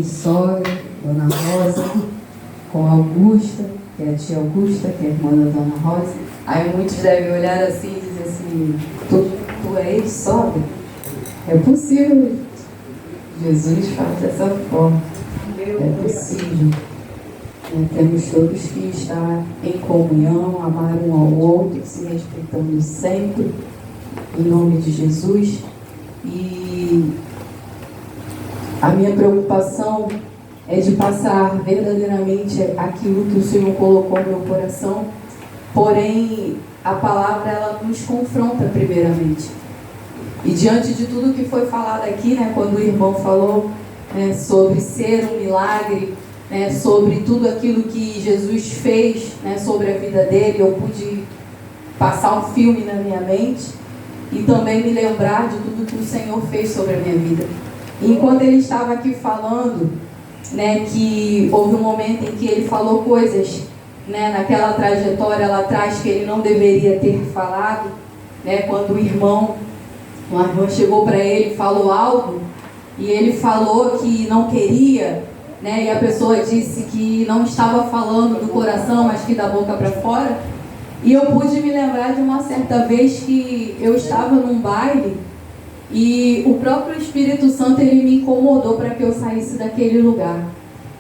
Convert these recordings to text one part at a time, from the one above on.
minha sogra, Dona Rosa, com a Augusta, que é a tia Augusta, que é a irmã da Dona Rosa. Aí muitos devem olhar assim e dizer assim, tu é ex-sogra? É possível. Jesus faz dessa forma. É possível. Temos todos que estar em comunhão, amar um ao outro, se respeitando sempre, em nome de Jesus. E a minha preocupação é de passar verdadeiramente aquilo que o Senhor colocou no meu coração. Porém, a palavra, ela nos confronta primeiramente. E diante de tudo que foi falado aqui, quando o irmão falou sobre ser um milagre, sobre tudo aquilo que Jesus fez, sobre a vida dele, eu pude passar um filme na minha mente e também me lembrar de tudo que o Senhor fez sobre a minha vida. E enquanto ele estava aqui falando, que houve um momento em que ele falou coisas, naquela trajetória lá atrás que ele não deveria ter falado, quando uma irmã chegou para ele e falou algo, e ele falou que não queria, e a pessoa disse que não estava falando do coração, mas que da boca para fora. E eu pude me lembrar de uma certa vez que eu estava num baile e o próprio Espírito Santo, ele me incomodou para que eu saísse daquele lugar.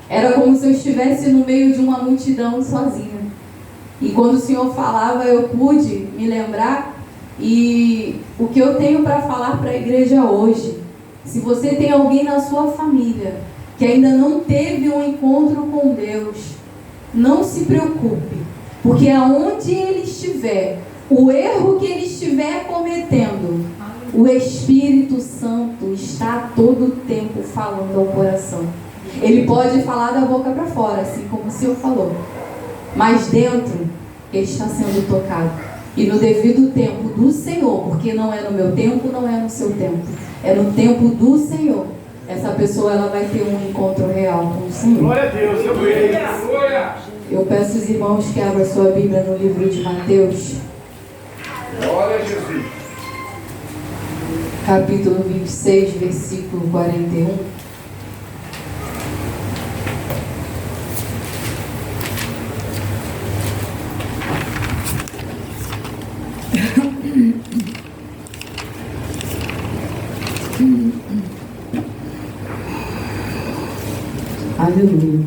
Era como se eu estivesse no meio de uma multidão sozinha. E quando o Senhor falava, eu pude me lembrar. E o que eu tenho para falar para a igreja hoje, se você tem alguém na sua família que ainda não teve um encontro com Deus, não se preocupe, porque aonde ele estiver, o erro que ele estiver cometendo, o Espírito Santo está a todo tempo falando ao coração. Ele pode falar da boca para fora, assim como o Senhor falou, mas dentro ele está sendo tocado. E no devido tempo do Senhor, porque não é no meu tempo, não é no seu tempo, é no tempo do Senhor, essa pessoa, ela vai ter um encontro real com o Senhor. Glória a Deus, eu peço aos irmãos que abram sua Bíblia no livro de Mateus. Glória a Jesus. Capítulo 26, versículo 41. Aleluia.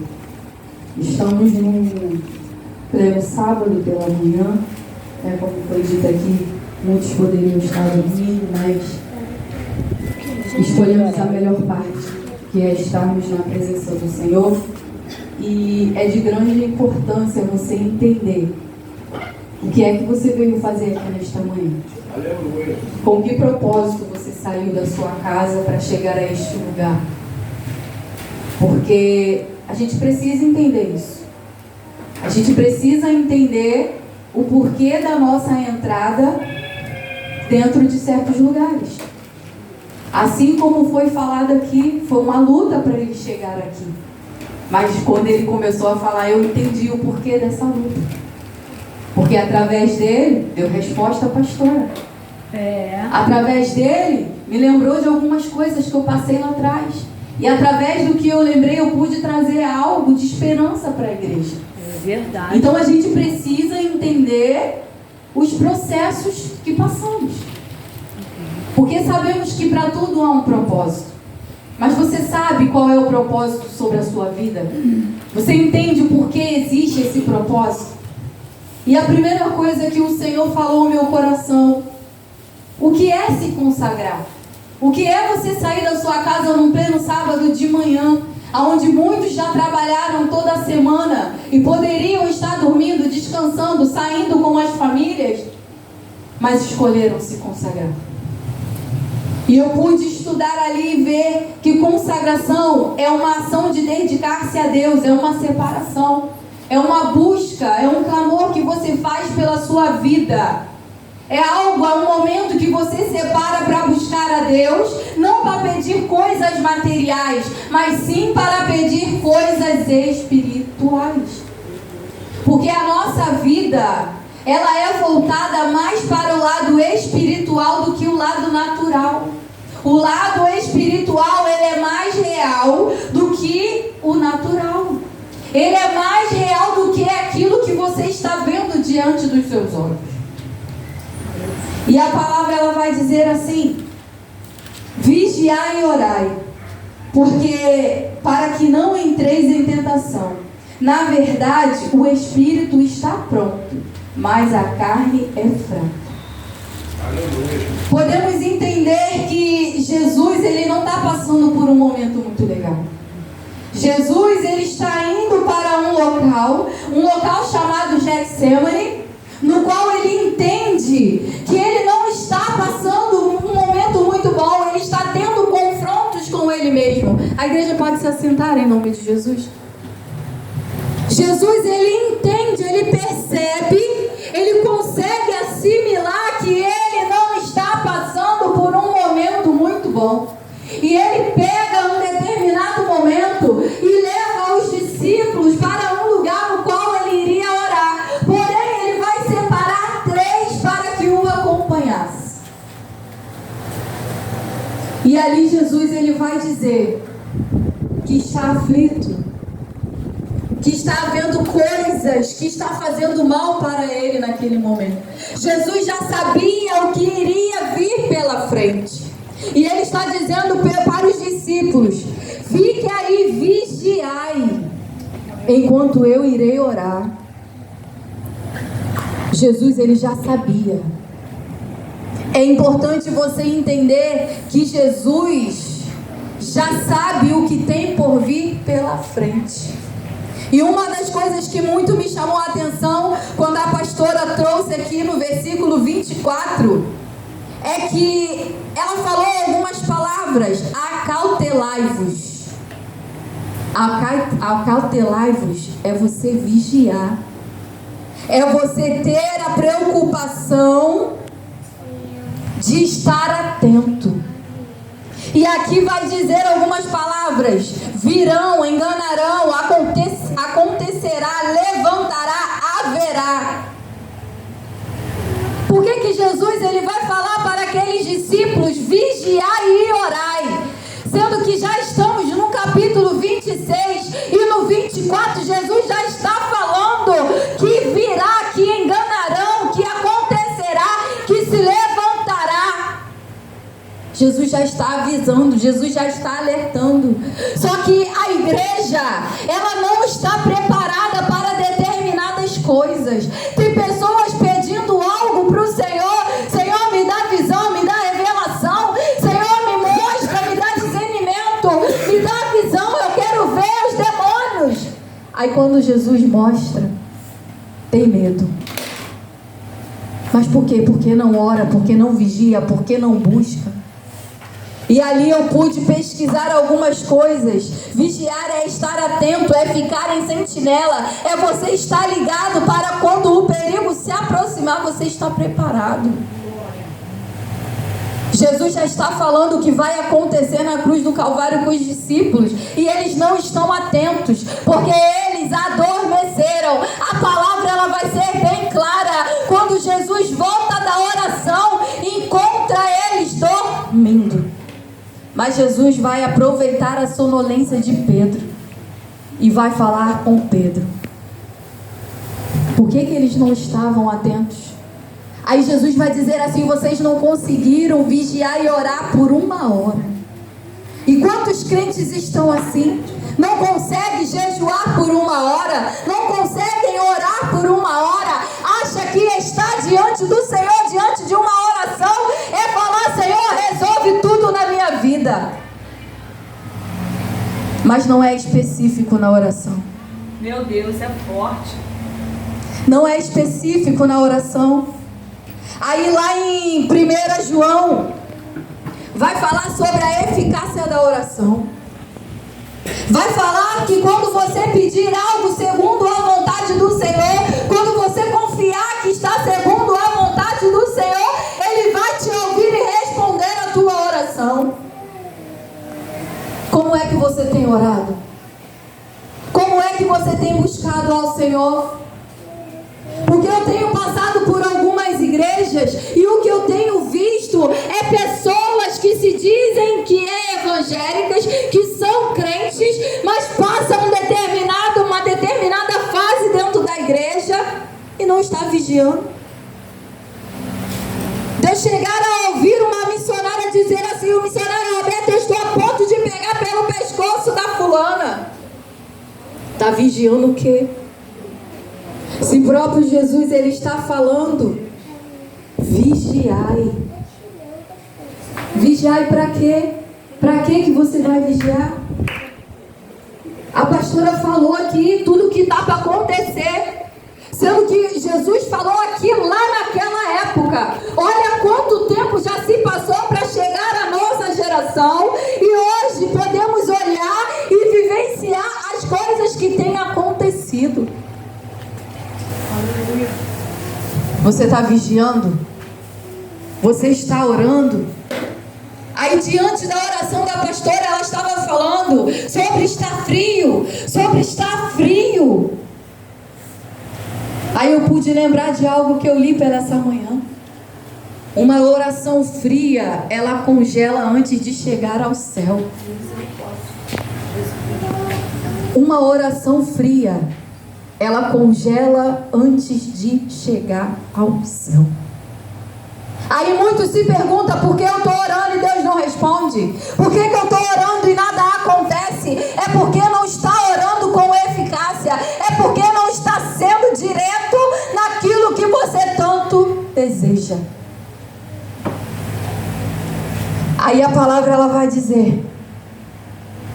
Estamos num pleno sábado pela manhã, como foi dito aqui, muitos poderiam estar dormindo, mas escolhemos a melhor parte, que é estarmos na presença do Senhor. E é de grande importância você entender o que é que você veio fazer aqui nesta manhã. Aleluia. Com que propósito você saiu da sua casa para chegar a este lugar? Porque a gente precisa entender isso. A gente precisa entender o porquê da nossa entrada dentro de certos lugares. Assim como foi falado aqui, foi uma luta para ele chegar aqui. Mas quando ele começou a falar, eu entendi o porquê dessa luta. Porque através dele, deu resposta à pastora. Através dele, me lembrou de algumas coisas que eu passei lá atrás. E através do que eu lembrei, eu pude trazer algo de esperança para a igreja. É verdade. Então a gente precisa entender os processos que passamos. Porque sabemos que para tudo há um propósito. Mas você sabe qual é o propósito sobre a sua vida? Você entende o porquê existe esse propósito? E a primeira coisa que o Senhor falou no meu coração, o que é se consagrar? O que é você sair da sua casa num pleno sábado de manhã, onde muitos já trabalharam toda a semana e poderiam estar dormindo, descansando, saindo com as famílias, mas escolheram se consagrar. E eu pude estudar ali e ver que consagração é uma ação de dedicar-se a Deus, é uma separação, é uma busca, é um clamor que você faz pela sua vida. É algo, é um momento que você separa para buscar a Deus, não para pedir coisas materiais, mas sim para pedir coisas espirituais. Porque a nossa vida, ela é voltada mais para o lado espiritual do que o lado natural. O lado espiritual, ele é mais real do que o natural. Ele é mais real do que aquilo que você está vendo diante dos seus olhos. E a palavra, ela vai dizer assim: vigiai e orai, porque para que não entreis em tentação. Na verdade, o espírito está pronto, mas a carne é fraca. Podemos entender que Jesus, ele não está passando por um momento muito legal. Jesus, ele está indo para um local chamado Getsemane, no qual ele entende que ele não está passando um momento muito bom, ele está tendo confrontos com ele mesmo. A igreja pode se assentar em nome de Jesus. Jesus, ele entende, ele percebe, ele consegue assimilar que ele não está passando por um momento muito bom. E ele pega um determinado momento e leva os discípulos para um lugar no qual ele iria orar. Porém, ele vai separar 3 para que o acompanhasse. E ali Jesus, ele vai dizer que está aflito, que está havendo coisas que está fazendo mal para ele naquele momento. Jesus já sabia o que iria vir pela frente. E ele está dizendo para os discípulos: fique aí, vigiai, enquanto eu irei orar. Jesus, ele já sabia. É importante você entender que Jesus já sabe o que tem por vir pela frente. E uma das coisas que muito me chamou a atenção quando a pastora trouxe aqui no versículo 24 é que ela falou algumas palavras: acautelai-vos. Acautelai-vos é você vigiar, é você ter a preocupação de estar atento. E aqui vai dizer algumas palavras: virão, enganarão, acontecerá, levantará, haverá. Por que Jesus, ele vai falar para aqueles discípulos: vigiai e orai, sendo que já estamos no capítulo 26 e no 24 Jesus já está falando que virá, que enganarão, que acontecerá, que se levantará. Jesus já está avisando, Jesus já está alertando. Só que a igreja, ela não está preparada para determinadas coisas. Tem pessoas pedindo algo para o Senhor: Senhor, me dá visão, me dá revelação, Senhor, me mostra, me dá discernimento, me dá visão, eu quero ver os demônios. Aí quando Jesus mostra, tem medo. Mas por quê? Porque não ora, porque não vigia, porque não busca. E ali eu pude pesquisar algumas coisas. Vigiar é estar atento, é ficar em sentinela, é você estar ligado para quando o perigo se aproximar, você está preparado. Jesus já está falando o que vai acontecer na cruz do Calvário com os discípulos, e eles não estão atentos, porque eles adormeceram. A palavra, ela vai ser bem clara. Quando Jesus volta da oração, encontra eles dormindo. Mas Jesus vai aproveitar a sonolência de Pedro e vai falar com Pedro. Por que eles não estavam atentos? Aí Jesus vai dizer assim: vocês não conseguiram vigiar e orar por 1 hora. E quantos crentes estão assim? Não conseguem jejuar por 1 hora, não conseguem orar por 1 hora. Acha que estar diante do Senhor, diante de uma oração, é falar: Senhor, resolve tudo na minha vida. Mas não é específico na oração. Meu Deus, é forte. Não é específico na oração. Aí lá em 1 João vai falar sobre a eficácia da oração. Vai falar que quando você pedir algo segundo a vontade do Senhor, quando você confiar que está segundo a vontade do Senhor, Ele vai te ouvir e responder a tua oração. Como é que você tem orado? Como é que você tem buscado ao Senhor? Porque eu tenho passado por algumas igrejas e o que eu tenho visto é pessoas que se dizem que é evangélicas, que são crentes, mas passam uma determinada fase dentro da igreja e não está vigiando. De eu chegar a ouvir uma missionária dizer assim: o missionário Roberto, eu estou a ponto de pegar pelo pescoço da fulana. Está vigiando o quê? Se próprio Jesus ele está falando, vigiai. Vigiai para quê? Para que você vai vigiar? A pastora falou aqui tudo que está para acontecer, sendo que Jesus falou aqui lá naquela época. Olha quanto tempo já se passou para chegar à nossa geração, e hoje podemos olhar e vivenciar as coisas que têm acontecido. Você está vigiando? Você está orando? Aí diante da oração da pastora, ela estava falando sobre estar frio, sobre estar frio. Aí eu pude lembrar de algo que eu li pela essa manhã. Uma oração fria, ela congela antes de chegar ao céu. Uma oração fria, ela congela antes de chegar ao céu. Aí muitos se perguntam: por que eu estou orando e Deus não responde? Por que eu estou orando e nada acontece? É porque não está orando com eficácia. É porque não está sendo direto naquilo que você tanto deseja. Aí a palavra ela vai dizer: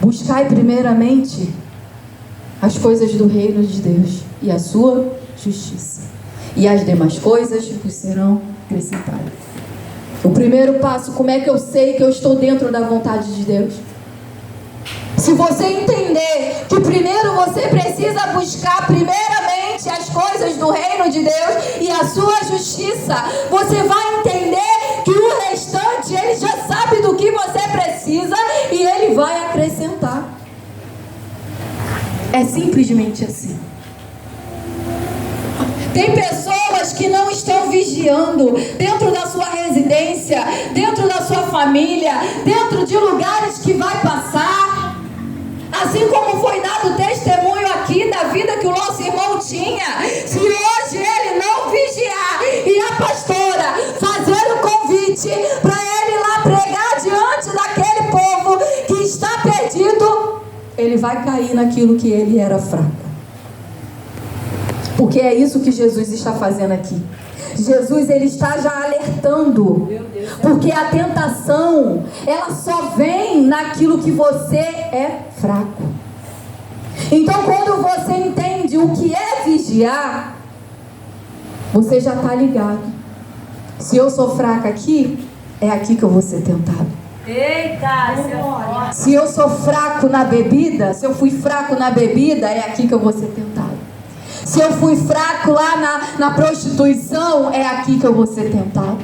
buscai primeiramente as coisas do reino de Deus e a sua justiça, e as demais coisas vos serão acrescentadas. O primeiro passo, como é que eu sei que eu estou dentro da vontade de Deus? Se você entender que primeiro você precisa buscar primeiramente as coisas do reino de Deus e a sua justiça, você vai entender que o restante ele já sabe do que você precisa e ele vai acrescentar. É simplesmente assim. Tem pessoas que não estão vigiando dentro da sua residência, dentro da sua família, dentro de lugares que vai passar. Assim como foi dado testemunho aqui da vida que o nosso irmão tinha. Se hoje ele não vigiar e a pastora fazer o convite para ele ir lá pregar diante daquele povo que está perdido, ele vai cair naquilo que ele era fraco. Porque é isso que Jesus está fazendo aqui. Jesus ele está já alertando. Porque a tentação, ela só vem naquilo que você é fraco. Então quando você entende o que é vigiar, você já está ligado. Se eu sou fraca aqui, é aqui que eu vou ser tentado. Eita, isso é forte. Se eu sou fraco na bebida, se eu fui fraco na bebida, é aqui que eu vou ser tentado. Se eu fui fraco lá na prostituição, é aqui que eu vou ser tentado.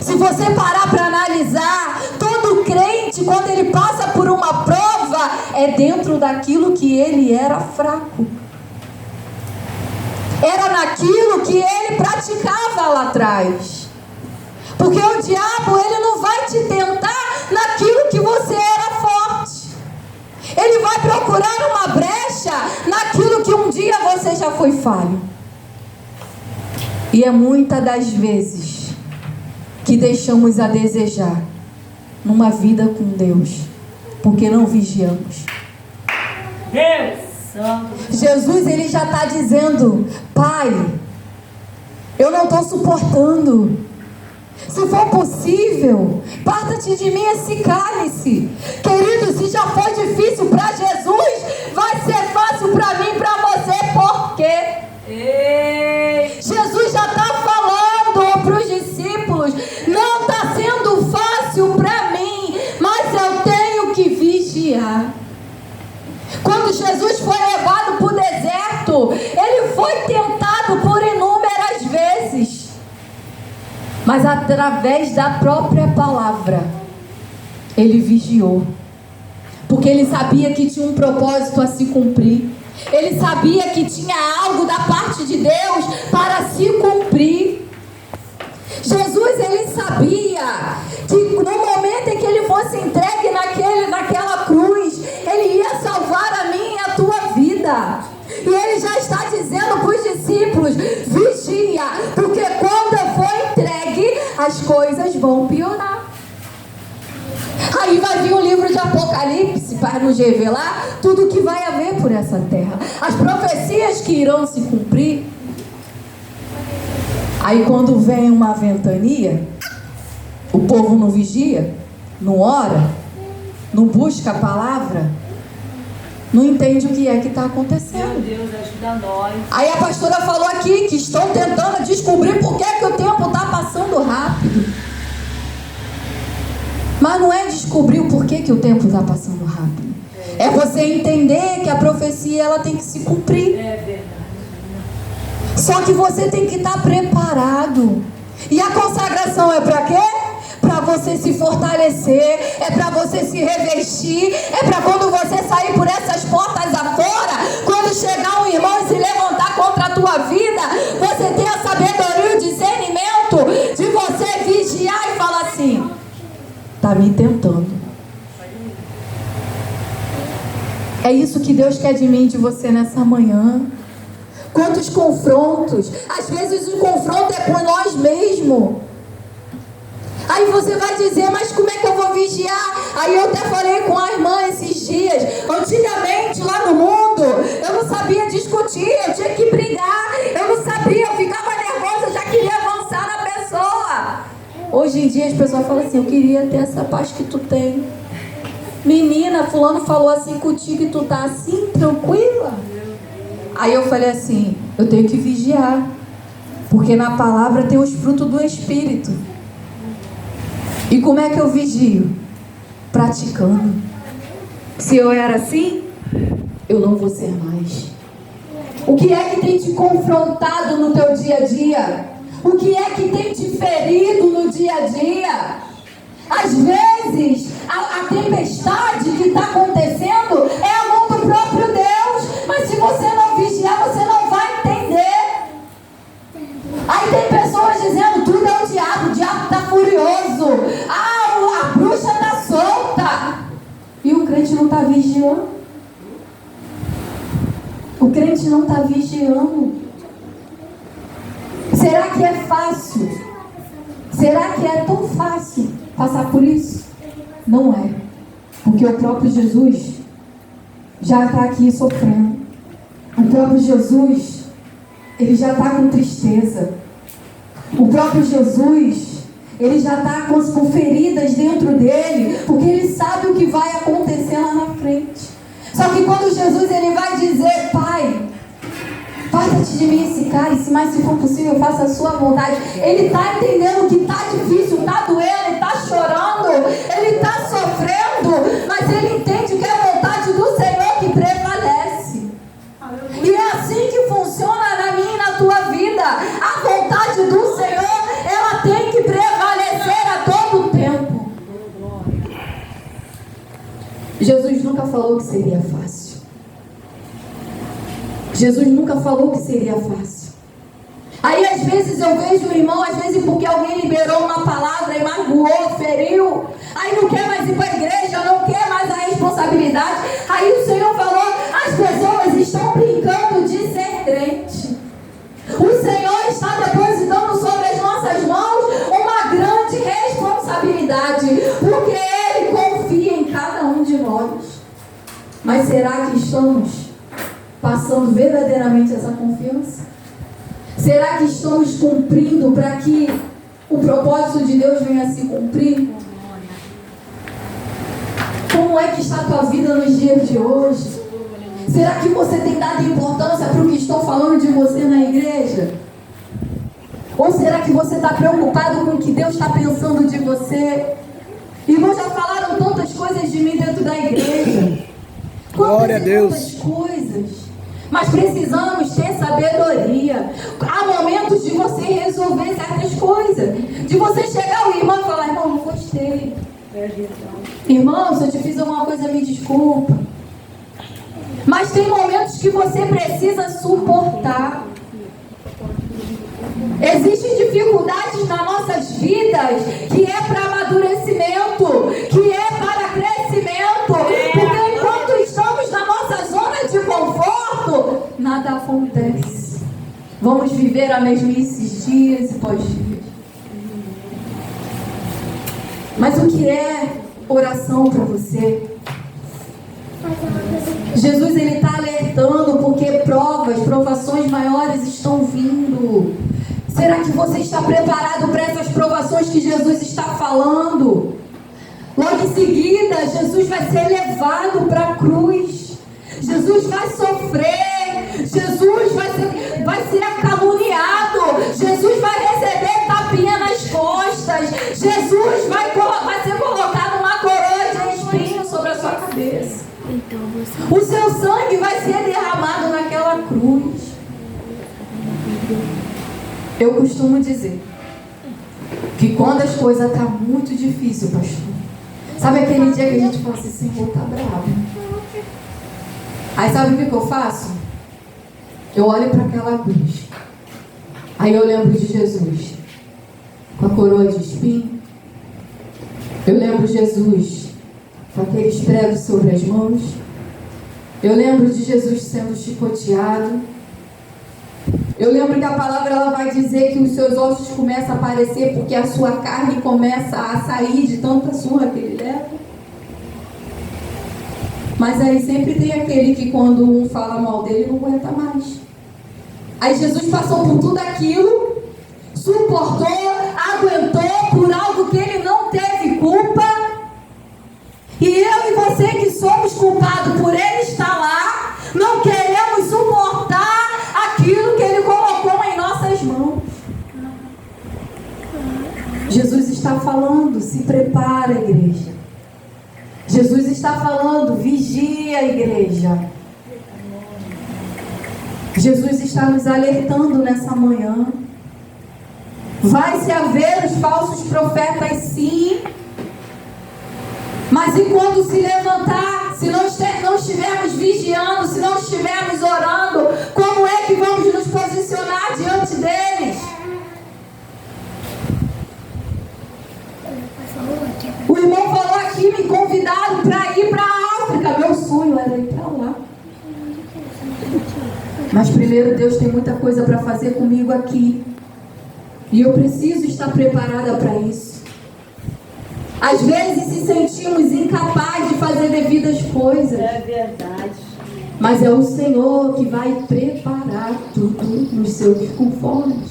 Se você parar para analisar, todo crente, quando ele passa por uma prova, é dentro daquilo que ele era fraco. Era naquilo que ele praticava lá atrás. Porque o diabo, ele não vai te tentar naquilo que você era forte. Ele vai procurar uma brecha naquilo que um dia você já foi falho. E é muitas das vezes que deixamos a desejar numa vida com Deus, porque não vigiamos. Deus Santo. Jesus ele já está dizendo: Pai, eu não estou suportando. Se for possível, parta-te de mim esse cálice. Querido, se já foi difícil para Jesus, vai ser fácil para mim e para você. Por quê? Jesus já está falando para os discípulos: não está sendo fácil para mim, mas eu tenho que vigiar. Quando Jesus foi levado para o deserto, ele foi tentado por inúmeras vezes. Mas através da própria palavra, ele vigiou. Porque ele sabia que tinha um propósito a se cumprir. Ele sabia que tinha algo da parte de Deus para se cumprir. Jesus, ele sabia que no momento momento em que ele fosse entregue naquela cruz, ele ia salvar a minha e a tua vida. E ele já está dizendo para os discípulos: vigia, porque quando eu for entregue, as coisas vão piorar. Aí vai vir o livro de Apocalipse para nos revelar tudo o que vai haver por essa terra, as profecias que irão se cumprir. Aí quando vem uma ventania, o povo não vigia, não ora, não busca a palavra, não entende o que é que está acontecendo. Meu Deus, ajuda nós. Aí a pastora falou aqui que estão tentando descobrir por que o tempo está passando rápido. Mas não é descobrir o porquê que o tempo está passando rápido. É você entender que a profecia ela tem que se cumprir. É verdade. Só que você tem que estar preparado. E a consagração é para quê? Para você se fortalecer, é para você se revestir, é para quando você sair por essas portas afora, quando chegar um irmão e se levantar contra a tua vida, você ter a sabedoria e o discernimento de você vigiar e falar assim: está me tentando. É isso que Deus quer de mim e de você nessa manhã. Quantos confrontos. Às vezes o confronto é por nós mesmos. Aí você vai dizer: mas como é que eu vou vigiar? Aí eu até falei com a irmã esses dias. Antigamente lá no mundo eu não sabia discutir, eu tinha que brigar, eu não sabia, eu ficava nervosa, eu já queria avançar na pessoa. Hoje em dia as pessoas falam assim: eu queria ter essa paz que tu tem. Menina, fulano falou assim contigo e tu tá assim, tranquila? Aí eu falei assim: eu tenho que vigiar, porque na palavra tem os frutos do Espírito. E como é que eu vigio? Praticando. Se eu era assim, eu não vou ser mais. O que é que tem te confrontado no teu dia a dia? O que é que tem te ferido no dia a dia? Às vezes, a tempestade que está acontecendo é a mão do próprio Deus. Mas se você não vigiar, você não vai entender. Aí tem pessoas dizendo: tudo é o diabo está furioso. Ah, a bruxa está solta. E o crente não está vigiando. O crente não está vigiando. Será que é fácil? Será que é tão fácil passar por isso? Não é. Porque o próprio Jesus já está aqui sofrendo. O próprio Jesus, ele já está com tristeza. O próprio Jesus, ele já está com feridas dentro dele, porque ele sabe o que vai acontecer lá na frente. Só que quando Jesus ele vai dizer: Pai, passa-te de mim esse cálice, mas se for possível, faça a sua vontade. Ele está entendendo que está difícil, está doendo, ele está chorando, ele está sofrendo, mas ele entende que é a vontade do Senhor que prevalece. E é assim que funciona na minha e na tua vida. A vontade do Senhor, ela tem que prevalecer a todo tempo. Jesus nunca falou que seria fácil. Jesus nunca falou que seria fácil. Aí às vezes eu vejo o irmão, às vezes porque alguém liberou uma palavra e magoou, feriu, aí não quer mais ir para a igreja, não quer mais a responsabilidade. Aí o Senhor falou: as pessoas estão brincando de ser crente. O Senhor está depositando sobre as nossas mãos uma grande responsabilidade, porque Ele confia em cada um de nós. Mas será que estamos passando verdadeiramente essa confiança? Será que estamos cumprindo para que o propósito de Deus venha a se cumprir? Como é que está a tua vida nos dias de hoje? Será que você tem dado importância para o que estão falando de você na igreja? Ou será que você está preocupado com o que Deus está pensando de você? Irmãos, já falaram tantas coisas de mim dentro da igreja. Glória a Deus. Quantas coisas. Mas precisamos ter sabedoria. Há momentos de você resolver certas coisas. De você chegar ao irmão e falar: irmão, não gostei. Irmão, se eu te fiz alguma coisa, me desculpa. Mas tem momentos que você precisa suportar. Existem dificuldades nas nossas vidas que é para amadurecimento, que é para crescimento, porque enquanto estamos na nossa zona de conforto, nada acontece. Vamos viver a mesmice dias e pós-dias. Mas o que é oração para você? Jesus, ele está alertando porque provações maiores estão vindo. Será que você está preparado para essas provações que Jesus está falando? Logo em seguida, Jesus vai ser levado para a cruz. Jesus vai sofrer. Jesus vai ser caluniado. Jesus vai receber tapinha nas costas. Jesus vai ser colocado uma coroa de espinhos sobre a sua cabeça. O seu sangue vai ser derramado naquela cruz. Eu costumo dizer que quando as coisas estão muito difíceis, pastor, sabe aquele dia que a gente fala assim, Senhor, tá bravo. Aí sabe o que eu faço? Eu olho para aquela cruz. Aí eu lembro de Jesus com a coroa de espinho. Eu lembro de Jesus com aqueles pregos sobre as mãos. Eu lembro de Jesus sendo chicoteado. Eu lembro que a palavra ela vai dizer que os seus ossos começam a aparecer porque a sua carne começa a sair de tanta surra que ele leva. Mas aí sempre tem aquele que quando um fala mal dele não aguenta mais. Aí Jesus passou por tudo aquilo, suportou, aguentou por algo que ele não teve culpa. E eu e você que somos culpados por ele estar lá, não queremos suportar aquilo que ele colocou em nossas mãos. Jesus está falando, se prepara, igreja. Jesus está falando, vigia, igreja. Jesus está nos alertando nessa manhã. Vai se haver os falsos profetas, sim. Mas enquanto se levantar, se não estivermos vigiando, se não estivermos orando, como é que vamos nos posicionar diante deles? O irmão falou aqui, me convidaram para ir para a África. Meu sonho era ir para lá. Mas primeiro Deus tem muita coisa para fazer comigo aqui. E eu preciso estar preparada para isso. Às vezes se sentimos incapazes de fazer devidas coisas. É verdade. Mas é o Senhor que vai preparar tudo nos seus conformes.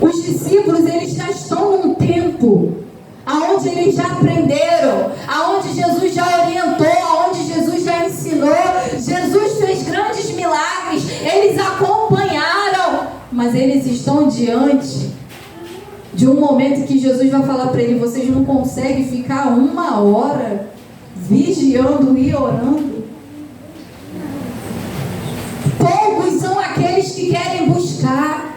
Os discípulos, eles já estão num tempo aonde eles já aprenderam, aonde Jesus já orientou, aonde Jesus já ensinou. Jesus fez grandes milagres, eles acompanharam, mas eles estão diante de um momento que Jesus vai falar para ele: vocês não conseguem ficar 1 hora vigiando e orando? Poucos são aqueles que querem buscar.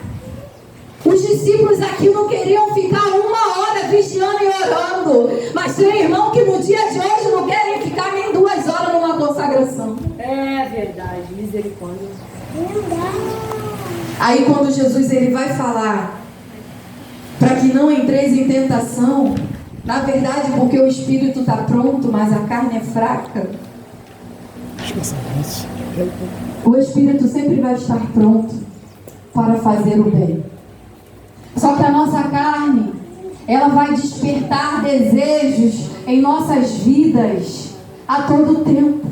Os discípulos aqui não queriam ficar 1 hora vigiando e orando, mas tem irmão que no dia de hoje não querem ficar nem 2 horas numa consagração. É verdade, misericórdia. Aí quando Jesus ele vai falar para que não entreis em tentação, na verdade porque o espírito está pronto, mas a carne é fraca. O espírito sempre vai estar pronto para fazer o bem. Só que a nossa carne, ela vai despertar desejos em nossas vidas a todo tempo.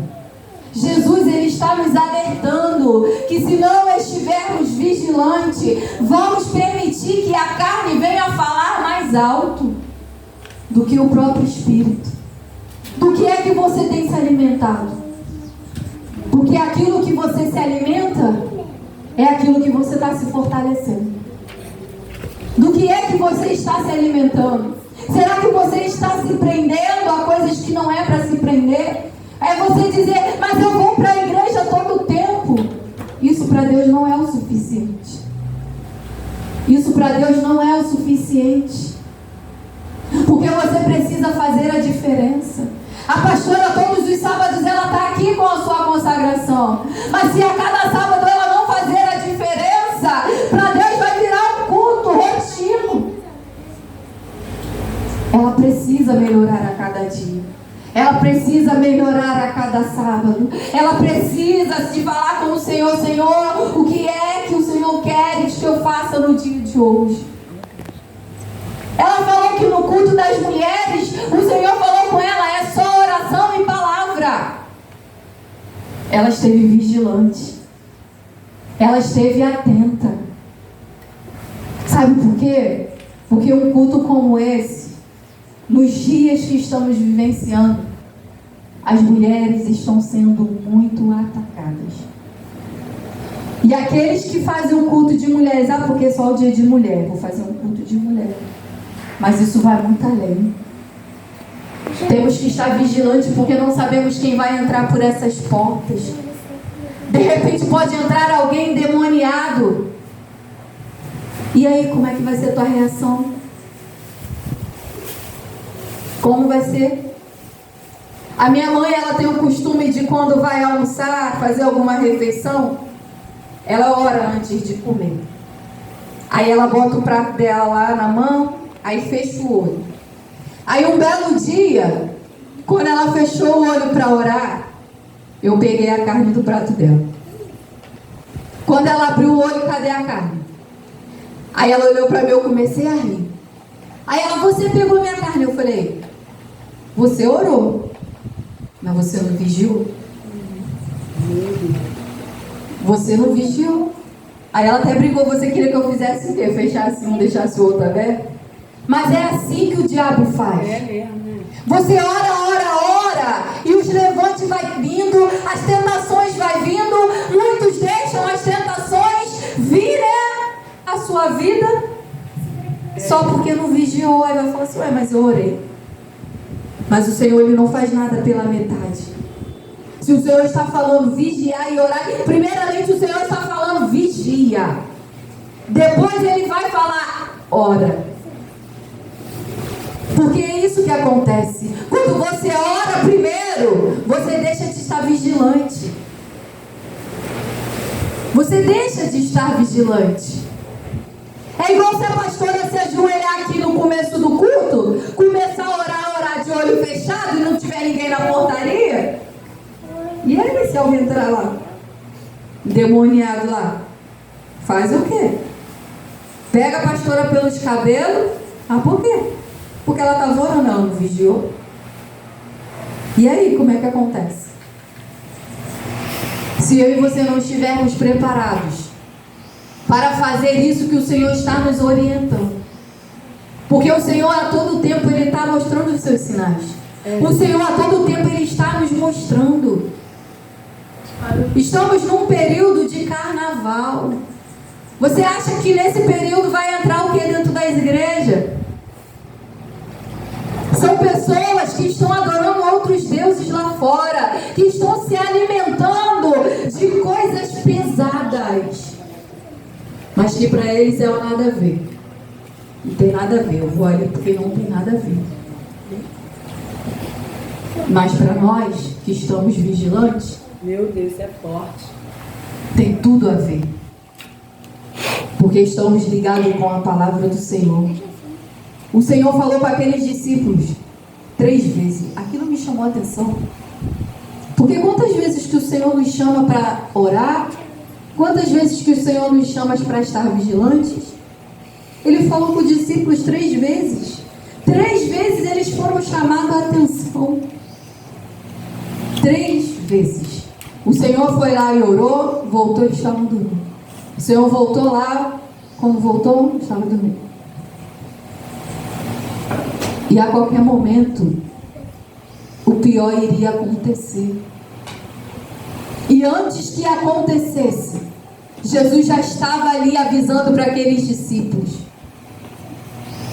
Jesus, ele está nos alertando que se não estivermos vigilantes, vamos permitir que a carne venha falar mais alto do que o próprio espírito. Do que é que você tem se alimentado? Porque aquilo que você se alimenta é aquilo que você está se fortalecendo. Do que é que você está se alimentando? Será que você está se prendendo a coisas que não é para se prender? É você dizer, mas eu vou para a igreja todo o tempo. Isso para Deus não é o suficiente. Isso para Deus não é o suficiente. Porque você precisa fazer a diferença. A pastora todos os sábados ela está aqui com a sua consagração. Mas se a cada sábado ela não fazer a diferença, para Deus vai virar cada dia. Ela precisa melhorar a cada sábado. Ela precisa se falar com o Senhor: Senhor, o que é que o Senhor quer que eu faça no dia de hoje? Ela falou que no culto das mulheres, o Senhor falou com ela: é só oração e palavra. Ela esteve vigilante. Ela esteve atenta. Sabe por quê? Porque um culto como esse, nos dias que estamos vivenciando, as mulheres estão sendo muito atacadas. E aqueles que fazem um culto de mulheres: porque é só o dia de mulher, vou fazer um culto de mulher. Mas isso vai muito além. Temos que estar vigilantes, porque não sabemos quem vai entrar por essas portas. De repente pode entrar alguém endemoniado. E aí, como é que vai ser a tua reação? Como vai ser? A minha mãe, ela tem o costume de, quando vai almoçar, fazer alguma refeição, ela ora antes de comer. Aí ela bota o prato dela lá na mão, aí fecha o olho. Aí um belo dia, quando ela fechou o olho para orar, eu peguei a carne do prato dela. Quando ela abriu o olho, cadê a carne? Aí ela olhou para mim, eu comecei a rir. Aí ela: você pegou minha carne? Eu falei: você orou, mas você não vigiou. Você não vigiou. Aí ela até brigou: você queria que eu fizesse o quê? Fechasse um, deixasse o outro aberto? Mas é assim que o diabo faz. É mesmo, né? Você ora, e os levantes vai vindo, as tentações vai vindo, muitos deixam as tentações vir a sua vida, só porque não vigiou. Aí vai falar assim: ué, mas eu orei. Mas o Senhor, Ele não faz nada pela metade. Se o Senhor está falando vigiar e orar, primeiramente o Senhor está falando vigia. Depois Ele vai falar ora. Porque é isso que acontece. Quando você ora primeiro, você deixa de estar vigilante. Você deixa de estar vigilante. É igual se a pastora se ajoelhar aqui no começo do culto, começar a orar de olho fechado e não tiver ninguém na portaria. E aí, se alguém entrar lá, endemoniado lá, faz o quê? Pega a pastora pelos cabelos. Por quê? Porque ela estava orando, não vigiou. E aí, como é que acontece? Se eu e você não estivermos preparados para fazer isso que o Senhor está nos orientando. Porque o Senhor a todo tempo Ele está mostrando os seus sinais. O Senhor a todo tempo Ele está nos mostrando. Estamos num período de carnaval. Você acha que nesse período vai entrar o que dentro das igrejas? São pessoas que estão adorando outros deuses lá fora, que estão se alimentando de coisas pesadas, mas que para eles é o nada a ver. Não tem nada a ver, eu vou ali porque não tem nada a ver. Mas para nós que estamos vigilantes, Meu Deus, isso é forte. tem tudo a ver. Porque estamos ligados com a palavra do Senhor. O Senhor falou para aqueles discípulos 3 vezes. Aquilo me chamou a atenção. Porque quantas vezes que o Senhor nos chama para orar? Quantas vezes que o Senhor nos chama para estar vigilantes? Ele falou com os discípulos 3 vezes. 3 vezes eles foram chamados a atenção. 3 vezes. O Senhor foi lá e orou, voltou, eles estavam dormindo. O Senhor voltou lá, quando voltou, estava dormindo. E a qualquer momento, o pior iria acontecer. E antes que acontecesse, Jesus já estava ali avisando para aqueles discípulos.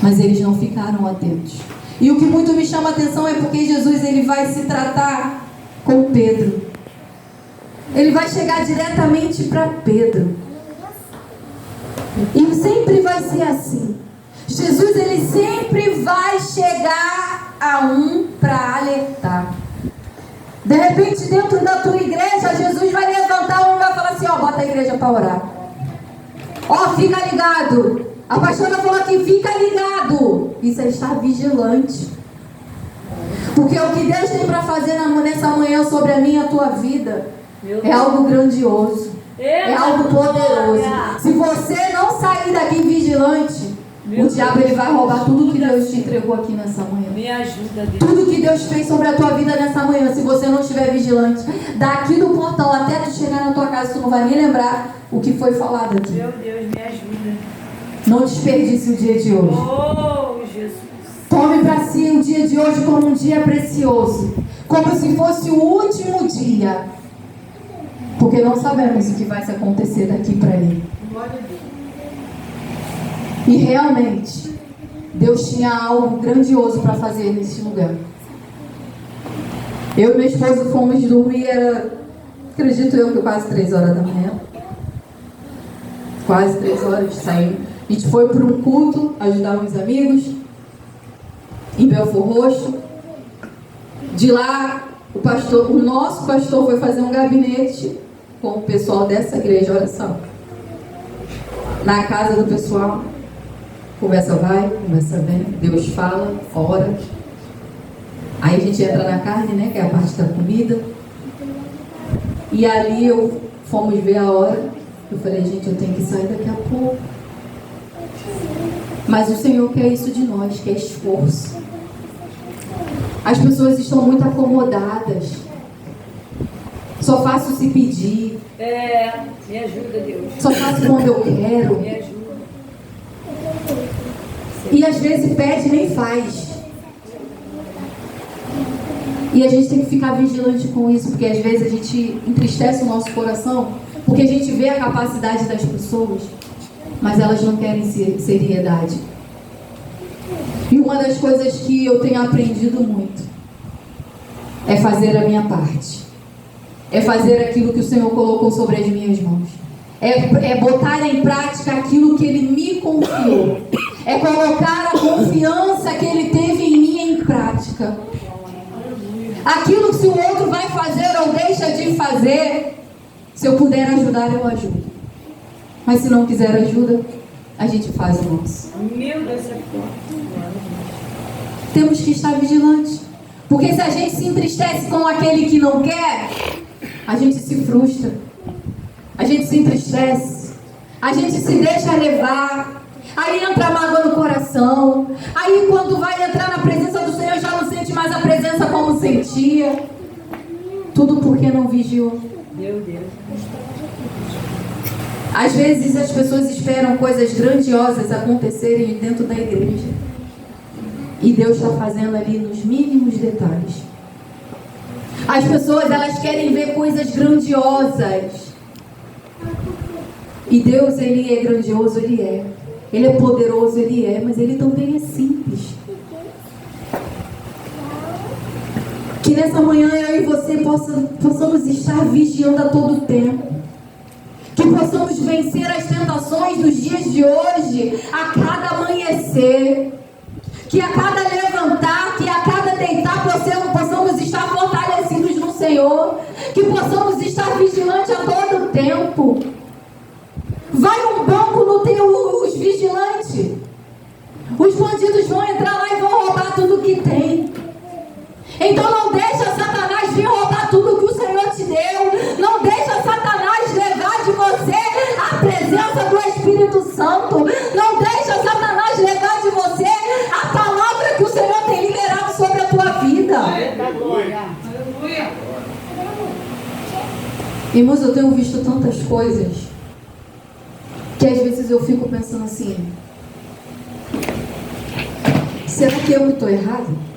Mas eles não ficaram atentos. E o que muito me chama a atenção é porque Jesus ele vai se tratar com Pedro. Ele vai chegar diretamente para Pedro. E sempre vai ser assim. Jesus ele sempre vai chegar a um para alertar. De repente, dentro da tua igreja, Jesus vai levantar um e vai falar assim: bota a igreja para orar. Fica ligado. A pastora falou aqui: fica ligado. Isso é estar vigilante. Porque o que Deus tem para fazer nessa manhã sobre a minha e a tua vida é algo grandioso. É algo poderoso. Se você não sair daqui vigilante, o diabo ele vai roubar tudo que Deus te entregou aqui nessa manhã. Me ajuda, Deus. Tudo que Deus fez sobre a tua vida nessa manhã, se você não estiver vigilante, daqui do portão até tu chegar na tua casa, tu não vai nem lembrar o que foi falado aqui. Meu Deus, me ajuda. Não desperdice o dia de hoje. Oh, Jesus. Tome para si o dia de hoje como um dia precioso, como se fosse o último dia, porque não sabemos o que vai se acontecer daqui para ali. E realmente Deus tinha algo grandioso para fazer nesse lugar. Eu e meu esposo fomos dormir, acredito eu que quase 3 horas da manhã. Quase 3 horas saímos. A gente foi para um culto, ajudar uns amigos em Belfor Roxo. De lá, o nosso pastor foi fazer um gabinete com o pessoal dessa igreja, olha só. Na casa do pessoal, conversa vai, conversa vem, Deus fala, ora. Aí a gente entra na carne, né, que é a parte da comida. E ali fomos ver a hora. Eu falei, gente, eu tenho que sair daqui a pouco. Mas o Senhor quer isso de nós, quer esforço. As pessoas estão muito acomodadas. Só faço se pedir. Me ajuda, Deus. Só faço quando eu quero. Me ajuda. E às vezes pede e nem faz. E a gente tem que ficar vigilante com isso, porque às vezes a gente entristece o nosso coração, porque a gente vê a capacidade das pessoas, mas elas não querem seriedade. E uma das coisas que eu tenho aprendido muito é fazer a minha parte. É fazer aquilo que o Senhor colocou sobre as minhas mãos. É botar em prática aquilo que Ele me confiou. É colocar a confiança que Ele teve em mim em prática. Aquilo que se o outro vai fazer ou deixa de fazer, se eu puder ajudar, eu ajudo. Mas se não quiser ajuda, a gente faz o nosso. Meu Deus, é forte. Temos que estar vigilantes. Porque se a gente se entristece com aquele que não quer, a gente se frustra. A gente se entristece. A gente se deixa levar. Aí entra a mágoa no coração. Aí quando vai entrar na presença do Senhor, já não sente mais a presença como sentia. Tudo porque não vigiou. Meu Deus. Às vezes as pessoas esperam coisas grandiosas acontecerem dentro da igreja. E Deus está fazendo ali nos mínimos detalhes. As pessoas, elas querem ver coisas grandiosas. E Deus, Ele é grandioso, Ele é. Ele é poderoso, Ele é. Mas Ele também é simples. Que nessa manhã eu e você possamos estar vigiando a todo tempo. Que possamos vencer as tentações dos dias de hoje, a cada amanhecer. Que a cada levantar, que a cada deitar, possamos estar fortalecidos no Senhor. Que possamos estar vigilantes a todo tempo. Vai um banco no teu, os vigilantes. Os bandidos vão entrar lá e vão roubar tudo que tem. Então não deixa Satanás vir roubar tudo que o Senhor te deu. Não deixa Satanás levar de você a presença do Espírito Santo. Não deixa Satanás levar de você a palavra que o Senhor tem liberado sobre a tua vida. Aleluia. Irmãos, eu tenho visto tantas coisas que às vezes eu fico pensando assim: será que eu estou errado?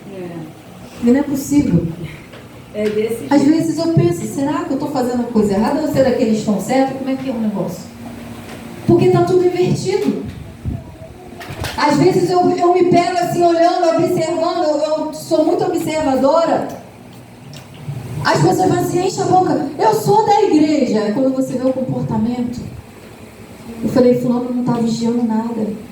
E não é possível. É desse jeito. Às vezes eu penso, será que eu estou fazendo a coisa errada? Ou será que eles estão certos? Como é que é o negócio? Porque está tudo invertido. Às vezes eu me pego assim, olhando, observando. Eu sou muito observadora. As pessoas vão assim, enche a boca. Eu sou da igreja. Aí quando você vê o comportamento, eu falei, fulano não está vigiando nada.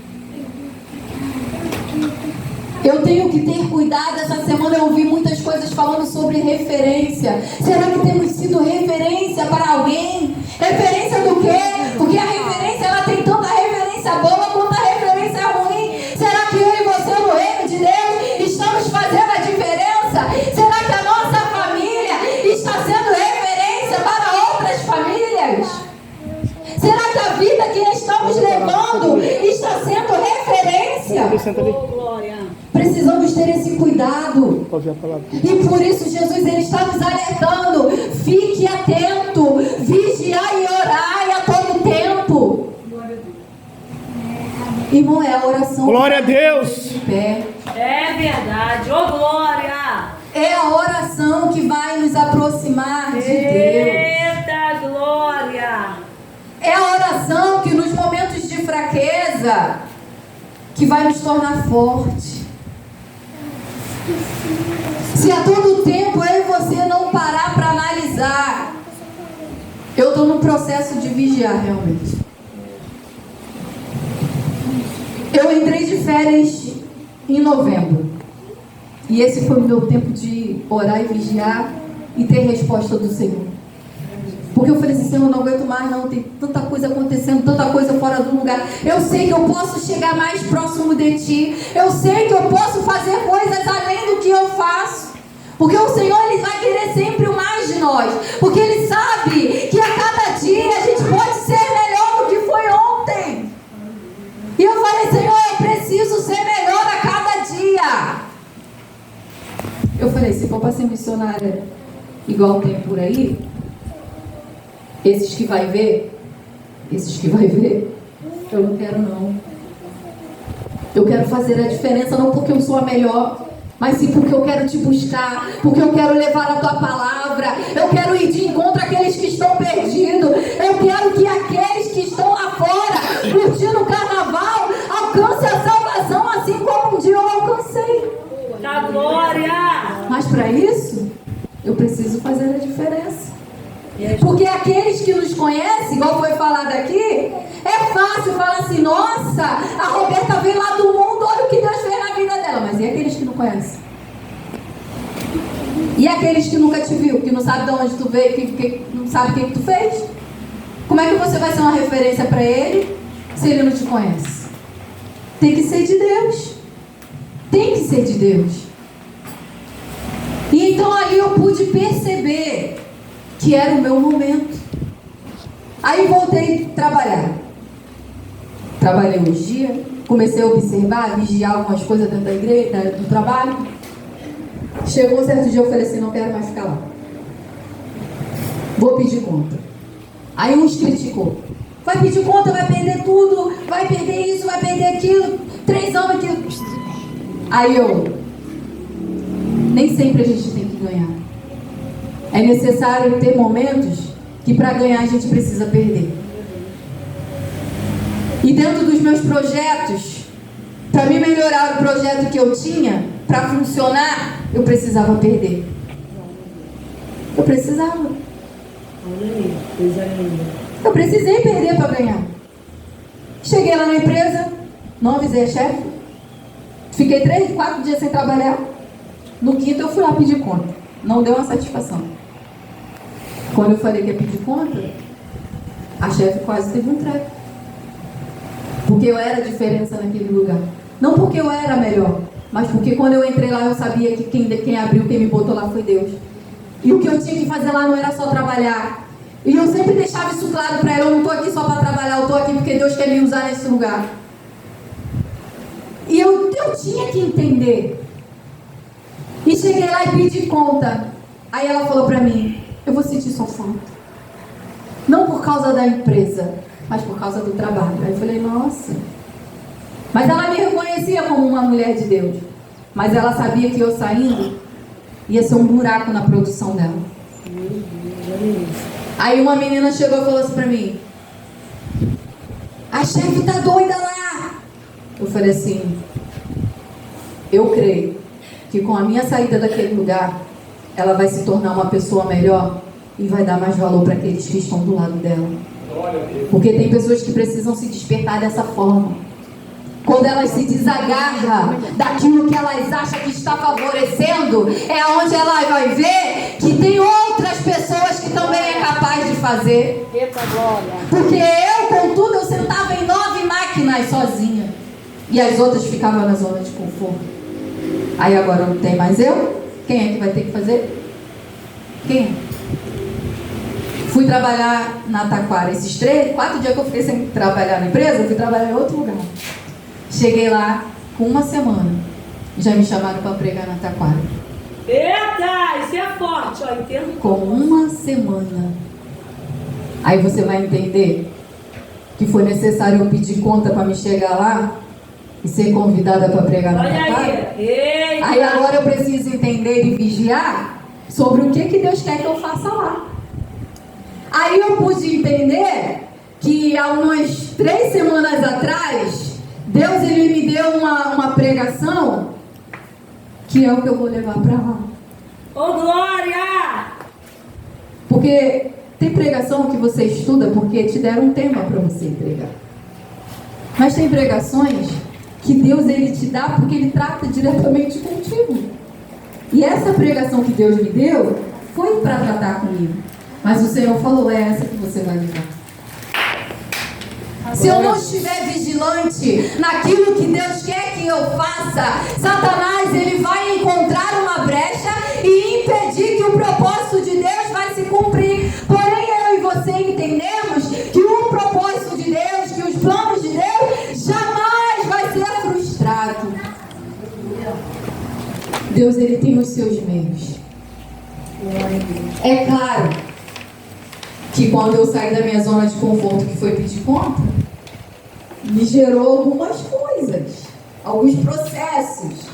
Eu tenho que ter cuidado. Essa semana eu ouvi muitas coisas falando sobre referência. Será que temos sido referência para alguém? Referência do quê? Porque a referência, ela tem tanta referência boa quanto a referência ruim. Será que eu e você no reino de Deus estamos fazendo a diferença? vida que estamos levando está sendo referência. Senta ali. Oh, glória. Precisamos ter esse cuidado. Pode ver a palavra. E por isso Jesus ele está nos alertando. Fique atento, vigiai e orai a todo tempo. Irmão, é a oração. Glória a Deus. De pé. É verdade. Oh, glória. É a oração que vai nos aproximar de Deus. Eita, glória. É a oração que nos momentos de fraqueza que vai nos tornar forte. Se a todo tempo eu e você não parar para analisar, eu estou num processo de vigiar realmente. Eu entrei de férias em novembro. E esse foi o meu tempo de orar e vigiar e ter resposta do Senhor. Porque eu falei assim, Senhor, eu não aguento mais não, tem tanta coisa acontecendo, tanta coisa fora do lugar. Eu sei que eu posso chegar mais próximo de Ti. Eu sei que eu posso fazer coisas além do que eu faço. Porque o Senhor, Ele vai querer sempre o mais de nós. Porque Ele sabe que a cada dia a gente pode ser melhor do que foi ontem. E eu falei, Senhor, eu preciso ser melhor a cada dia. Eu falei, se for para ser missionária igual tem por aí, esses que vai ver, eu não quero não. Eu quero fazer a diferença não porque eu sou a melhor, mas sim porque eu quero te buscar, porque eu quero levar a tua palavra, eu quero ir de encontro àqueles que estão perdidos, eu quero que aqueles que estão lá fora, curtindo o carnaval, alcancem a salvação assim como um dia eu alcancei. Da glória. Mas para isso, eu preciso fazer a diferença. Porque aqueles que nos conhecem, igual foi falado aqui, é fácil falar assim, nossa, a Roberta veio lá do mundo, olha o que Deus fez na vida dela. Mas e aqueles que não conhecem? E aqueles que nunca te viu, que não sabe de onde tu veio, que não sabe o que tu fez? Como é que você vai ser uma referência para ele, se ele não te conhece? Tem que ser de Deus. Tem que ser de Deus. E então ali eu pude perceber que era o meu momento. Aí voltei a trabalhar. Trabalhei uns dias, comecei a observar, a vigiar algumas coisas dentro da igreja, do trabalho. Chegou um certo dia, eu falei assim, não quero mais ficar lá. Vou pedir conta. Aí uns criticou. Vai pedir conta, vai perder tudo, vai perder isso, vai perder aquilo, 3 anos aquilo. Aí nem sempre a gente tem que ganhar. É necessário ter momentos que para ganhar a gente precisa perder. E dentro dos meus projetos, para me melhorar o projeto que eu tinha, para funcionar, eu precisava perder. Eu precisava. Eu precisei perder para ganhar. Cheguei lá na empresa, não avisei a chefe. Fiquei 3, 4 dias sem trabalhar. No quinto eu fui lá pedir conta. Não deu uma satisfação. Quando eu falei que ia pedir conta, a chefe quase teve um treco. Porque eu era a diferença naquele lugar. Não porque eu era melhor, mas porque quando eu entrei lá eu sabia que quem abriu, quem me botou lá foi Deus. E o que eu tinha que fazer lá não era só trabalhar. E eu sempre deixava isso claro para ela, eu não estou aqui só para trabalhar, eu estou aqui porque Deus quer me usar nesse lugar. E eu tinha que entender. E cheguei lá e pedi conta. Aí ela falou para mim, eu vou sentir sua falta. Não por causa da empresa, mas por causa do trabalho. Aí eu falei, nossa. Mas ela me reconhecia como uma mulher de Deus. Mas ela sabia que eu saindo ia ser um buraco na produção dela. Aí uma menina chegou e falou assim pra mim, a chefe tá doida lá. Eu falei assim, eu creio que com a minha saída daquele lugar, ela vai se tornar uma pessoa melhor e vai dar mais valor para aqueles que estão do lado dela. Porque tem pessoas que precisam se despertar dessa forma. Quando elas se desagarram daquilo que elas acham que está favorecendo, é onde ela vai ver que tem outras pessoas que também é capaz de fazer. Eita glória. Porque eu, contudo, eu sentava em 9 máquinas sozinha. E as outras ficavam na zona de conforto. Aí agora não tem mais eu? Quem é que vai ter que fazer? Quem é? Fui trabalhar na Taquara. Esses 4 dias que eu fiquei sem trabalhar na empresa, eu fui trabalhar em outro lugar. Cheguei lá com 1 semana. Já me chamaram para pregar na Taquara. Eita, isso é forte, ó, entendo. Com 1 semana. Aí você vai entender que foi necessário eu pedir conta para me chegar lá e ser convidada para pregar na Olha Taquara. aí. Eita. Aí agora eu preciso entender e vigiar sobre o que Deus quer que eu faça lá. Aí eu pude entender que há umas 3 semanas atrás, Deus ele me deu uma pregação que é o que eu vou levar para lá. Ô, glória! Porque tem pregação que você estuda porque te deram um tema para você entregar. Mas tem pregações que Deus ele te dá porque ele trata diretamente contigo. E essa pregação que Deus me deu foi para tratar comigo. Mas o Senhor falou, é essa que você vai levar. Se eu não estiver vigilante naquilo que Deus quer que eu faça, Satanás ele vai encontrar uma brecha e impedir que o propósito de Deus vai se cumprir. Porém, eu e você entendemos que o propósito de Deus, que os planos de Deus jamais vai ser frustrado. Deus ele tem os seus meios. É claro que quando eu saí da minha zona de conforto, que foi pedir conta, me gerou algumas coisas, alguns processos.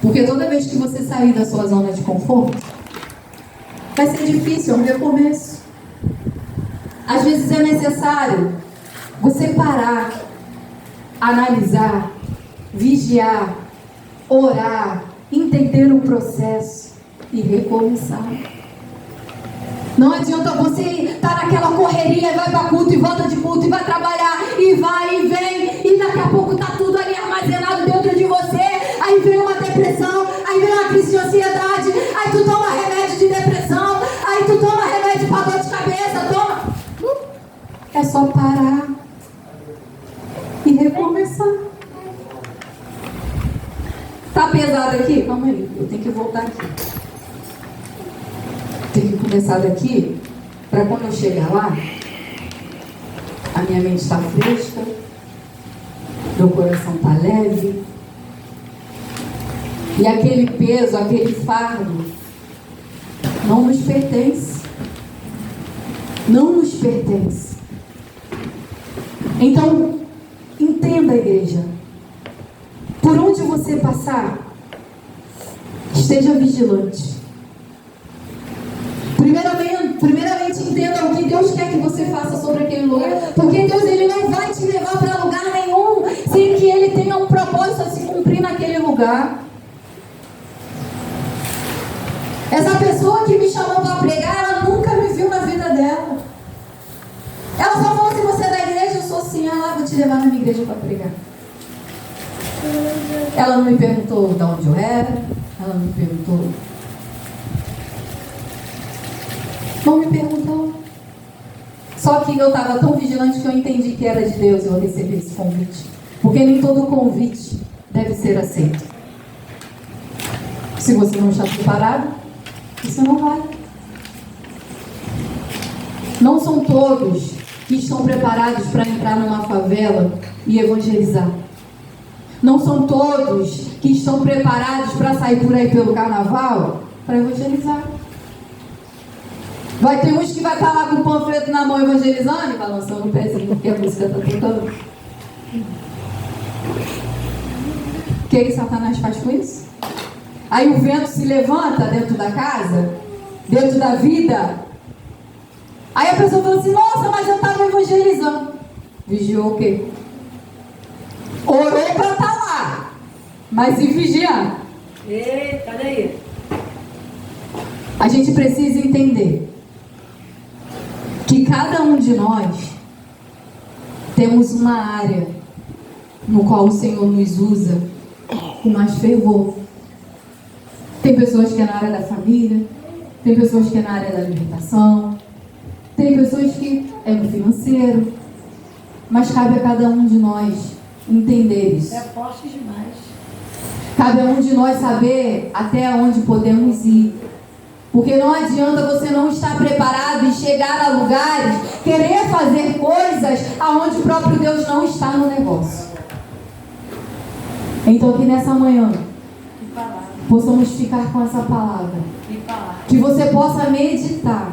Porque toda vez que você sair da sua zona de conforto, vai ser difícil, é um recomeço. Às vezes é necessário você parar, analisar, vigiar, orar, entender o processo e recomeçar. Não adianta você estar naquela correria, vai para culto e volta de culto e vai trabalhar e vai e vem e daqui a pouco está tudo ali armazenado dentro de você. Aí vem uma depressão, aí vem uma crise de ansiedade, aí tu toma remédio de depressão, aí tu toma remédio para dor de cabeça, toma. É só parar e recomeçar. Tá pesado aqui? Calma aí, eu tenho que voltar aqui. Tenho que começar daqui, para quando eu chegar lá, a minha mente está fresca, meu coração está leve, e aquele peso, aquele fardo, não nos pertence. Não nos pertence. Então, entenda, igreja, por onde você passar, esteja vigilante. Primeiramente entenda o que Deus quer que você faça sobre aquele lugar, porque Deus ele não vai te levar para lugar nenhum sem que ele tenha um propósito a se cumprir naquele lugar. Essa pessoa que me chamou para pregar, ela nunca me viu na vida dela. Ela só falou assim, você é da igreja? Eu sou assim, vou te levar na minha igreja para pregar. Ela não me perguntou de onde eu era, ela não me perguntou. Não me perguntou. Só que eu estava tão vigilante que eu entendi que era de Deus eu receber esse convite. Porque nem todo convite deve ser aceito. Se você não está preparado, você não vai. Não são todos que estão preparados para entrar numa favela e evangelizar. Não são todos que estão preparados para sair por aí pelo carnaval para evangelizar. Vai ter uns que vai estar lá com o panfleto na mão evangelizando e balançando o pezinho porque a música está tocando. O que Satanás faz com isso? Aí o vento se levanta dentro da casa, dentro da vida. Aí a pessoa fala assim, nossa, mas eu estava evangelizando. Vigiou o quê? Orou para estar lá, mas e vigiando? Ei, cadê aí? A gente precisa entender que cada um de nós temos uma área no qual o Senhor nos usa com mais fervor. Tem pessoas que é na área da família, tem pessoas que é na área da alimentação, tem pessoas que é no financeiro, mas cabe a cada um de nós entender isso. É forte demais. Cabe a um de nós saber até onde podemos ir. Porque não adianta você não estar preparado e chegar a lugares, querer fazer coisas aonde o próprio Deus não está no negócio. Então que nessa manhã possamos ficar com essa palavra. Que você possa meditar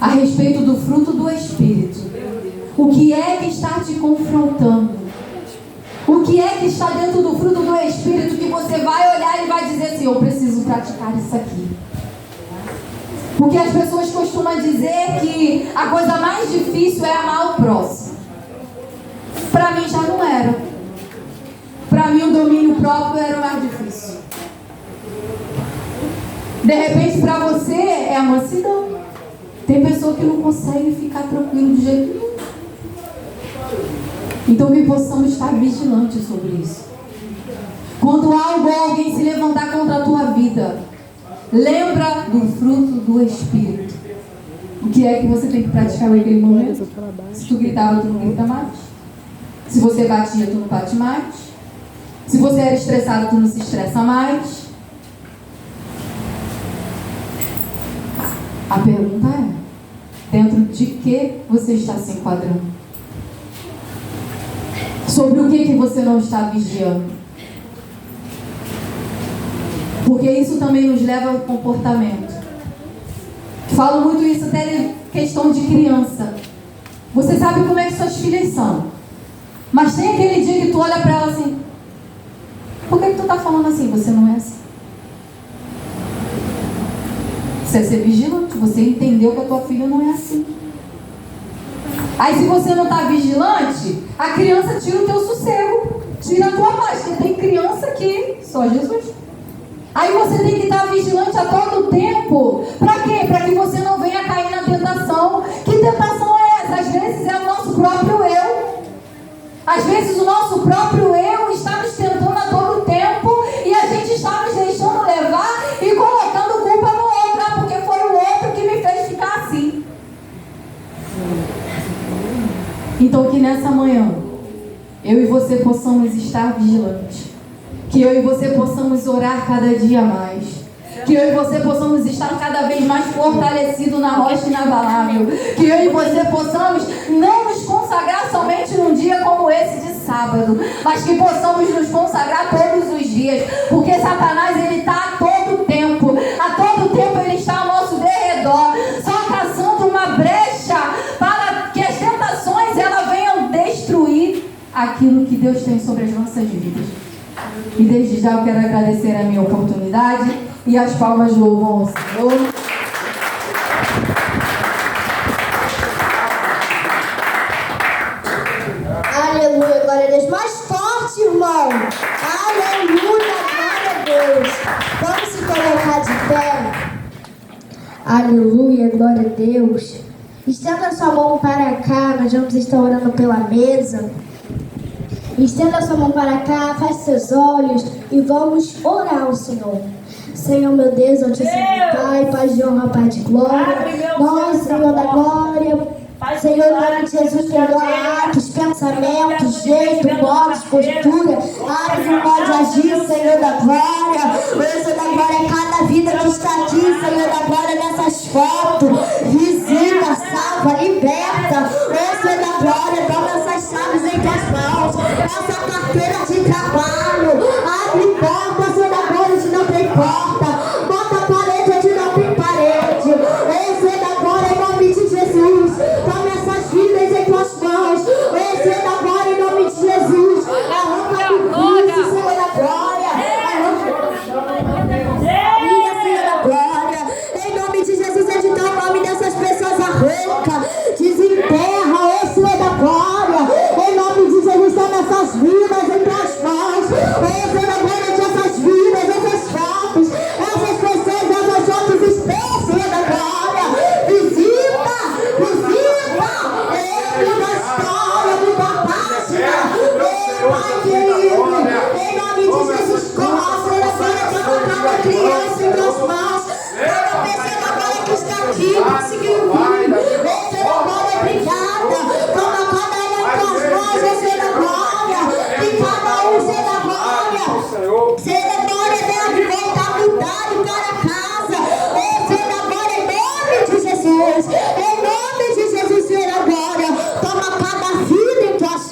a respeito do fruto do Espírito. O que é que está te confrontando? O que é que está dentro do fruto do Espírito que você vai olhar e vai dizer assim, eu preciso praticar isso aqui. Porque as pessoas costumam dizer que a coisa mais difícil é amar o próximo. Para mim já não era. Para mim o domínio próprio era o mais difícil. De repente para você é a mansidão. Tem pessoa que não consegue ficar tranquilo de jeito nenhum. Então que possamos estar vigilantes sobre isso. Quando algo ou alguém se levantar contra a tua vida, lembra do fruto do Espírito. O que é que você tem que praticar naquele momento? Se tu gritava, tu não grita mais. Se você batia, tu não bate mais. Se você era estressado, tu não se estressa mais. A pergunta é, dentro de que você está se enquadrando? Sobre o que você não está vigiando? Porque isso também nos leva ao comportamento. Falo muito isso até em questão de criança. Você sabe como é que suas filhas são. Mas tem aquele dia que tu olha para ela assim, por que tu está falando assim? Você não é assim. Você é ser vigilante. Você entendeu que a tua filha não é assim. Aí se você não está vigilante, a criança tira o teu sossego, tira a tua paz. Porque tem criança que só Jesus. Aí você tem que estar vigilante a todo tempo. Para quê? Para que você não venha cair na tentação. Que tentação é essa? Às vezes é o nosso próprio eu. Às vezes o nosso próprio eu está nos tentando a todo tempo e a gente está nos deixando levar e colocando culpa no outro. Porque foi o outro que me fez ficar assim. Então que nessa manhã eu e você possamos estar vigilantes. Que eu e você possamos orar cada dia mais. Que eu e você possamos estar cada vez mais fortalecidos na rocha inabalável. Que eu e você possamos não nos consagrar somente num dia como esse de sábado, mas que possamos nos consagrar todos os dias. Porque Satanás, ele está a todo tempo. A todo tempo ele está ao nosso derredor, só caçando uma brecha para que as tentações elas venham destruir aquilo que Deus tem sobre as nossas vidas. E desde já eu quero agradecer a minha oportunidade e as palmas louvam ao Senhor. Aleluia, glória a Deus. Mais forte, irmão. Aleluia, glória a Deus. Vamos se colocar de pé. Aleluia, glória a Deus. Estenda sua mão para cá, nós vamos estar orando pela mesa. Estenda sua mão para cá, feche seus olhos e vamos orar ao Senhor. Senhor, meu Deus, Altíssimo Pai, Pai de honra, Pai de glória. Nós, Senhor da glória, Senhor, em nome de Jesus, perdoa atos, pensamentos, jeito, modos, postura, atos não pode agir, Senhor da glória. O Senhor da glória é cada vida que está aqui, Senhor da glória, nessas fotos. Visita, salva, liberta. O Senhor da glória, toma essas chaves em tuas mãos. Essa carteira de trabalho. Abre porta, Senhor da glória, onde não tem porta. Bota parede onde não tem parede. O Senhor da glória, em nome de Jesus. Toma essas vidas em tuas mãos. O Senhor da glória, em nome de Jesus. Arranca do vício, Senhor da glória. Senhor da glória. Em nome de Jesus, onde está o nome dessas pessoas, arranca. Desenterra, o Senhor da glória.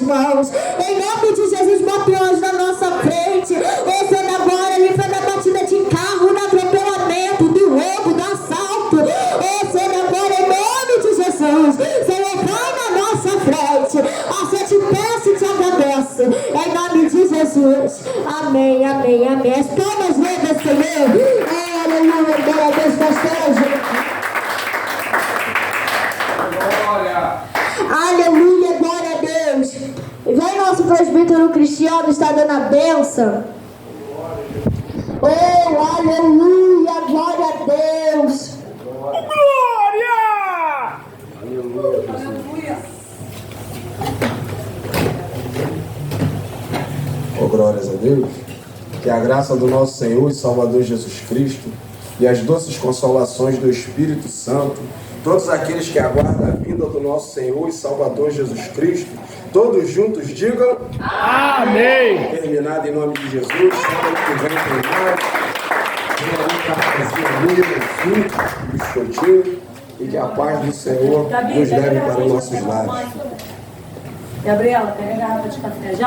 mãos. Em nome de Jesus, bota o anjo na nossa frente. Receba agora, livra da batida de carro, do atropelamento, do roubo, do assalto. Receba agora, em nome de Jesus. Senhor, vai na nossa frente. Assim eu te peço e te agradeço. Em nome de Jesus. Amém, amém, amém. As palmas lendas, Senhor. Aleluia, glória a Deus, pastor. Aleluia, glória a Deus. Vem nosso presbítero Cristiano, está dando a bênção. Oh, aleluia, glória a Deus. Glória! Oh, glórias a Deus. Que a graça do nosso Senhor e Salvador Jesus Cristo e as doces consolações do Espírito Santo, todos aqueles que aguardam a vinda do nosso Senhor e Salvador Jesus Cristo, todos juntos digam Amém. terminado em nome de Jesus. Sábado que vem terminado. Venha um biscoitinho, e que a paz do Senhor nos leve para os nossos lares. Gabriela, pega a garrafa de café.